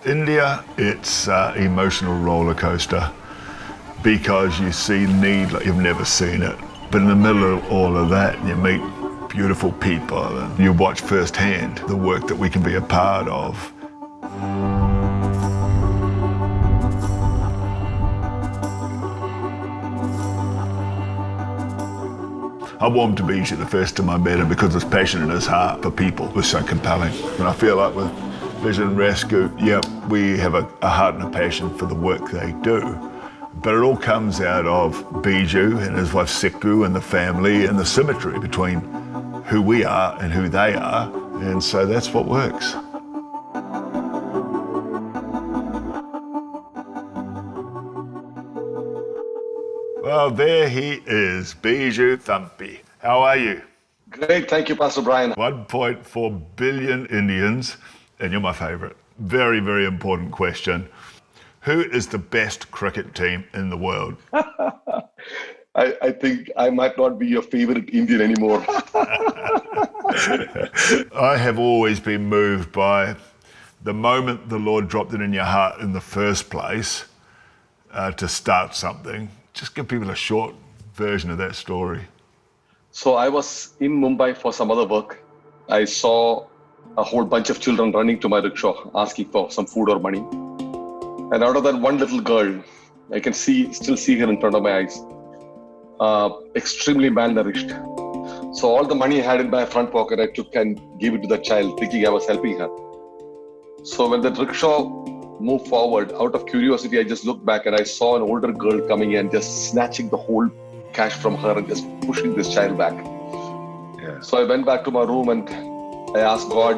India, it's an emotional roller coaster because you see need like you've never seen it. But in the middle of all of that, you meet beautiful people and you watch firsthand the work that we can be a part of. I warmed to Bijou the first time I met him because his passion in his heart for people was so compelling. And I feel like with Vision Rescue, yeah, we have a heart and a passion for the work they do. But it all comes out of Bijou and his wife Seku and the family and the symmetry between who we are and who they are. And so that's what works. Well, there he is, Bijou Thampi. How are you? Great, thank you, Pastor Brian. 1.4 billion Indians, and you're my favourite. Very, very important question. Who is the best cricket team in the world? I think I might not be your favorite Indian anymore. I have always been moved by the moment the Lord dropped it in your heart in the first place to start something. Just give people a short version of that story. So I was in Mumbai for some other work. I saw a whole bunch of children running to my rickshaw asking for some food or money. And out of that one little girl, I can still see her in front of my eyes, extremely malnourished. So all the money I had in my front pocket, I took and gave it to that child, thinking I was helping her. So when the rickshaw moved forward, out of curiosity, I just looked back and I saw an older girl coming in, just snatching the whole cash from her and just pushing this child back. Yeah. So I went back to my room and I asked God,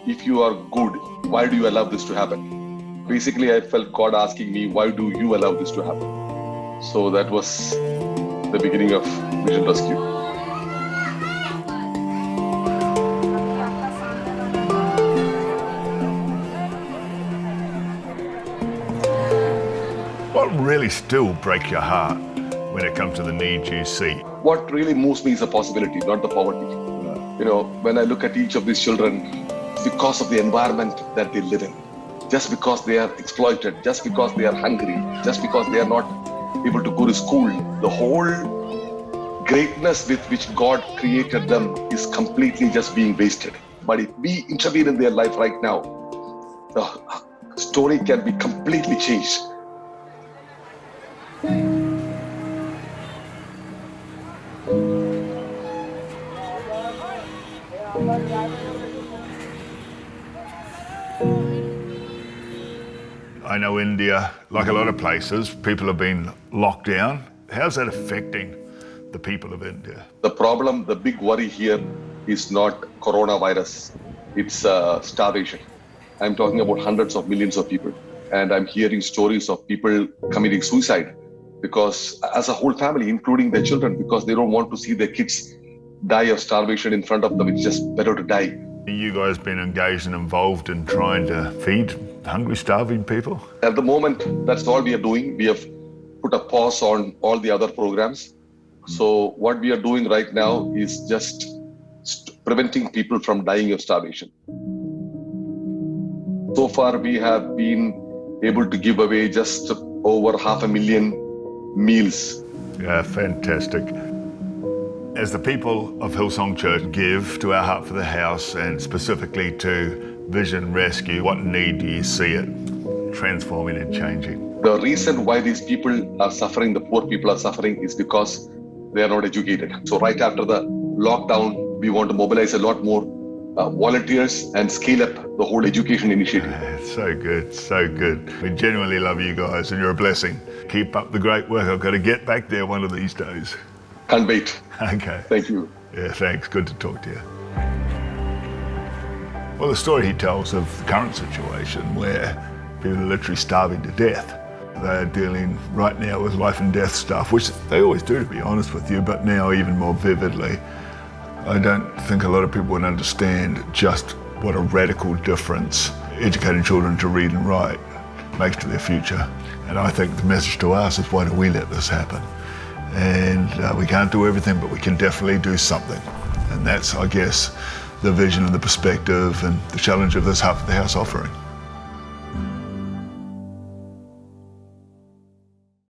if you are good, why do you allow this to happen? Basically, I felt God asking me, why do you allow this to happen? So that was the beginning of Vision Rescue. What really still breaks your heart when it comes to the needs you see? What really moves me is the possibility, not the poverty. You know, when I look at each of these children, because of the environment that they live in, just because they are exploited, just because they are hungry, just because they are not able to go to school, the whole greatness with which God created them is completely just being wasted. But if we intervene in their life right now, the story can be completely changed. I know India, like a lot of places, people have been locked down. How's that affecting the people of India? The problem, the big worry here is not coronavirus, it's starvation. I'm talking about hundreds of millions of people. And I'm hearing stories of people committing suicide because as a whole family, including their children, because they don't want to see their kids die of starvation in front of them. It's just better to die. You guys been engaged and involved in trying to feed hungry, starving people? At the moment, that's all we are doing. We have put a pause on all the other programs. So what we are doing right now is just preventing people from dying of starvation. So far, we have been able to give away just over 500,000 meals. Yeah, fantastic. As the people of Hillsong Church give to our Heart for the House and specifically to Vision Rescue, what need do you see it transforming and changing? The reason why these people are suffering, the poor people are suffering, is because they are not educated. So right after the lockdown, we want to mobilize a lot more volunteers and scale up the whole education initiative. So good, so good. We genuinely love you guys and you're a blessing. Keep up the great work. I've got to get back there one of these days. Can't wait. Okay. Thank you. Yeah, thanks. Good to talk to you. Well, the story he tells of the current situation where people are literally starving to death. They're dealing right now with life and death stuff, which they always do, to be honest with you, but now even more vividly. I don't think a lot of people would understand just what a radical difference educating children to read and write makes to their future. And I think the message to us is, why do we let this happen? And we can't do everything, but we can definitely do something. And that's, I guess, the vision and the perspective and the challenge of this Heart for the House offering.